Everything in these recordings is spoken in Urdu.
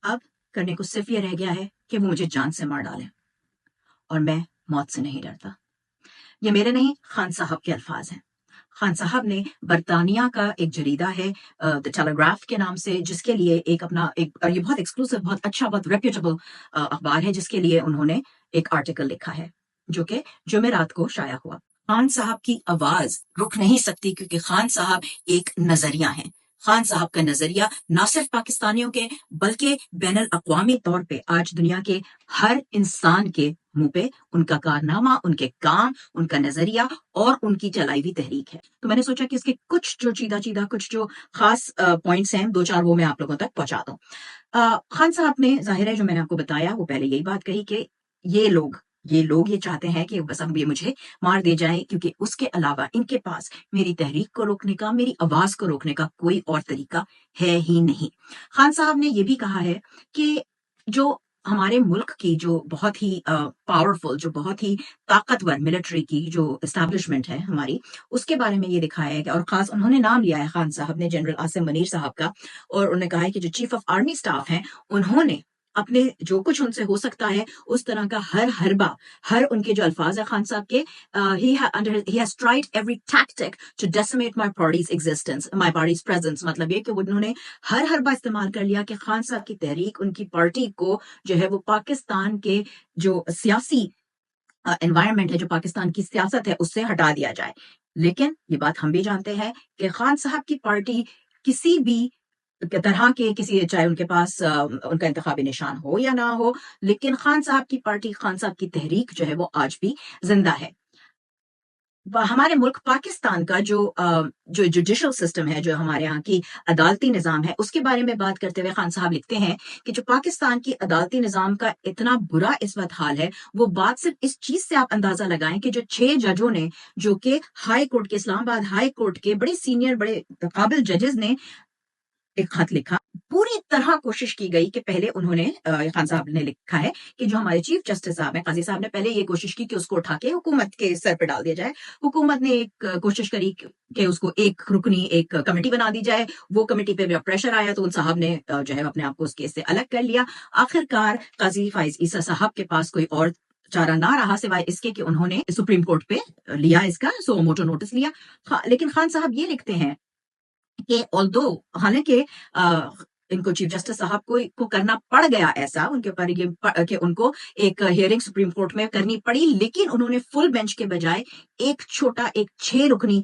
اب کرنے کو صرف یہ رہ گیا ہے کہ وہ مجھے جان سے مار ڈالیں، اور میں موت سے نہیں ڈرتا۔ یہ میرے نہیں، خان صاحب کے الفاظ ہیں۔ خان صاحب نے برطانیہ کا ایک جریدہ ہے دی ٹیلیگراف کے نام سے، جس کے لیے ایک اپنا اور یہ بہت ایکسکلوسیو، بہت اچھا، بہت ریپیوٹیبل اخبار ہے، جس کے لیے انہوں نے ایک آرٹیکل لکھا ہے جو کہ جمعرات کو شائع ہوا۔ خان صاحب کی آواز رک نہیں سکتی، کیونکہ خان صاحب ایک نظریہ ہیں۔ خان صاحب کا نظریہ نہ صرف پاکستانیوں کے بلکہ بین الاقوامی طور پہ آج دنیا کے ہر انسان کے منہ پہ ان کا کارنامہ، ان کے کام، ان کا نظریہ اور ان کی چلائی ہوئی تحریک ہے۔ تو میں نے سوچا کہ اس کے کچھ جو چیدہ کچھ جو خاص پوائنٹس ہیں، 2-4 وہ میں آپ لوگوں تک پہنچا دوں۔ خان صاحب نے، ظاہر ہے جو میں نے آپ کو بتایا، وہ پہلے یہی بات کہی کہ یہ لوگ یہ چاہتے ہیں کہ بس اب یہ مجھے مار دے جائیں، کیونکہ اس کے علاوہ ان کے پاس میری تحریک کو روکنے کا، میری آواز کو روکنے کا کوئی اور طریقہ ہے ہی نہیں۔ خان صاحب نے یہ بھی کہا ہے کہ جو ہمارے ملک کی جو بہت ہی پاورفل، جو بہت ہی طاقتور ملٹری کی جو اسٹیبلشمنٹ ہے ہماری، اس کے بارے میں یہ دکھایا ہے کہ، اور خاص انہوں نے نام لیا ہے خان صاحب نے جنرل عاصم منیر صاحب کا، اور انہوں نے کہا ہے کہ جو چیف آف آرمی سٹاف ہیں، انہوں نے اپنے جو کچھ ان سے ہو سکتا ہے اس طرح کا ہر حربہ، ہر ان کے جو الفاظ ہیں خان صاحب کے، he has tried every tactic to decimate my party's existence, my party's presence، مطلب یہ کہ انہوں نے ہر حربہ استعمال کر لیا کہ خان صاحب کی تحریک، ان کی پارٹی کو جو ہے وہ پاکستان کے جو سیاسی انوائرمنٹ ہے، جو پاکستان کی سیاست ہے، اس سے ہٹا دیا جائے۔ لیکن یہ بات ہم بھی جانتے ہیں کہ خان صاحب کی پارٹی کسی بھی طرح کے چاہے ان کے پاس ان کا انتخابی نشان ہو یا نہ ہو، لیکن خان صاحب کی پارٹی، خان صاحب کی تحریک جو ہے وہ آج بھی زندہ ہے۔ ہمارے ملک پاکستان کا جو جوڈیشل سسٹم ہے، جو ہمارے یہاں کی عدالتی نظام ہے، اس کے بارے میں بات کرتے ہوئے خان صاحب لکھتے ہیں کہ جو پاکستان کی عدالتی نظام کا اتنا برا اس وقت حال ہے، وہ بات صرف اس چیز سے آپ اندازہ لگائیں کہ جو 6 ججوں نے، جو کہ ہائی کورٹ کے، اسلام آباد ہائی کورٹ کے بڑے سینئر، بڑے قابل ججز نے ایک خط لکھا، پوری طرح کوشش کی گئی کہ پہلے انہوں نے، خان صاحب نے لکھا ہے کہ جو ہمارے چیف جسٹس صاحب ہیں، قاضی صاحب نے پہلے یہ کوشش کی کہ اس کو اٹھا کے حکومت کے سر پہ ڈال دیا جائے۔ حکومت نے ایک کوشش کری کہ اس کو ایک رکنی ایک کمیٹی بنا دی جائے، وہ کمیٹی پہ جب پریشر آیا تو ان صاحب نے جو ہے اپنے آپ کو اس کیس سے الگ کر لیا۔ آخر کار قاضی فائز عیسیٰ صاحب کے پاس کوئی اور چارہ نہ رہا سوائے اس کے کہ انہوں نے سپریم کورٹ پہ لیا اس کا سو موٹو نوٹس لیا۔ لیکن خان صاحب یہ لکھتے ہیں کہ حالانکہ ان کو چیف جسٹس صاحب کو کرنا پڑ گیا ایسا، ان کے اوپر کہ ان کو ایک ہیئرنگ سپریم کورٹ میں کرنی پڑی، لیکن انہوں نے فل بینچ کے بجائے ایک چھوٹا، ایک 6 رکنی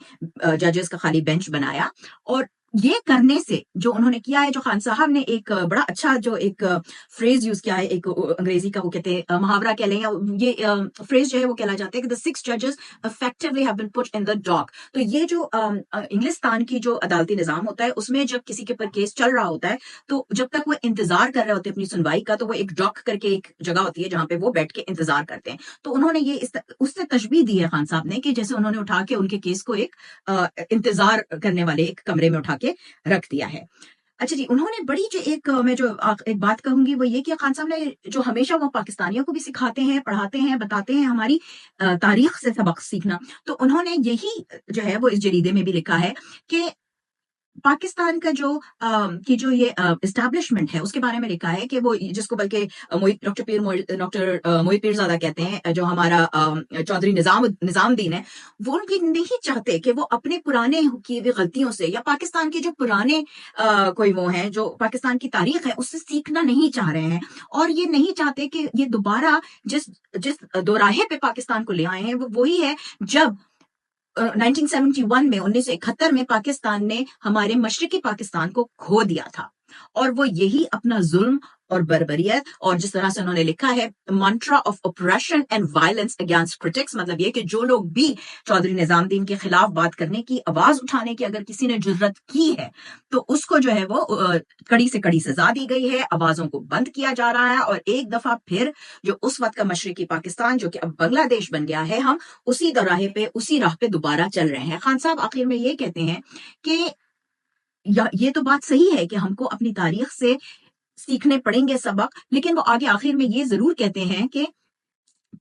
ججز کا خالی بینچ بنایا۔ اور یہ کرنے سے جو انہوں نے کیا ہے، جو خان صاحب نے ایک بڑا اچھا جو ایک فریز یوز کیا ہے، ایک انگریزی کا وہ کہتے ہیں محاورہ کہہ لیں، یا یہ فریز جو ہے وہ کہلا جاتا ہے کہ the 6 judges effectively have been put in the dock۔ تو یہ جو انگلستان کی جو عدالتی نظام ہوتا ہے، اس میں جب کسی کے اوپر کیس چل رہا ہوتا ہے تو جب تک وہ انتظار کر رہے ہوتے ہیں اپنی سنوائی کا، تو وہ ایک ڈاک کر کے ایک جگہ ہوتی ہے جہاں پہ وہ بیٹھ کے انتظار کرتے ہیں۔ تو انہوں نے یہ اس سے تشبیہ دی ہے خان صاحب نے کہ جیسے انہوں نے اٹھا کے ان کے کیس کو ایک انتظار کرنے والے ایک کمرے میں اٹھا کے رکھ دیا ہے۔ اچھا جی، انہوں نے بڑی میں جو ایک بات کہوں گی وہ یہ کہ خان صاحب نے جو ہمیشہ وہ پاکستانیوں کو بھی سکھاتے ہیں، پڑھاتے ہیں، بتاتے ہیں ہماری تاریخ سے سبق سیکھنا، تو انہوں نے یہی جو ہے وہ اس جریدے میں بھی لکھا ہے کہ پاکستان کا جو یہ اسٹیبلشمنٹ ہے، اس کے بارے میں لکھا ہے کہ وہ، جس کو بلکہ ڈاکٹر محیط پیرزادہ کہتے ہیں، جو ہمارا چودھری نظام دین ہے، وہ بھی نہیں چاہتے کہ وہ اپنے پرانے کی ہوئی غلطیوں سے، یا پاکستان کے جو پرانے کوئی وہ ہیں، جو پاکستان کی تاریخ ہے، اس سے سیکھنا نہیں چاہ رہے ہیں، اور یہ نہیں چاہتے کہ یہ دوبارہ جس دوراہے پہ پاکستان کو لے آئے ہیں، وہ وہی ہے جب 1971 میں 1971 میں پاکستان نے ہمارے مشرقی پاکستان کو کھو دیا تھا، اور وہ یہی اپنا ظلم اور بربریت، اور جس طرح سے انہوں نے لکھا ہے mantra of oppression and violence against critics، مطلب یہ کہ جو لوگ بھی چودھری نظام دین کے خلاف بات کرنے کی، آواز اٹھانے کی اگر کسی نے جرت کی ہے، تو اس کو جو ہے وہ کڑی سے کڑی سزا دی گئی ہے، آوازوں کو بند کیا جا رہا ہے، اور ایک دفعہ پھر جو اس وقت کا مشرقی پاکستان، جو کہ اب بنگلہ دیش بن گیا ہے، ہم اسی دوراہے پہ، اسی راہ پہ دوبارہ چل رہے ہیں۔ خان صاحب آخر میں یہ کہتے ہیں کہ یہ تو بات صحیح ہے کہ ہم کو اپنی تاریخ سے سیکھنے پڑیں گے سبق، لیکن وہ آگے آخر میں یہ ضرور کہتے ہیں کہ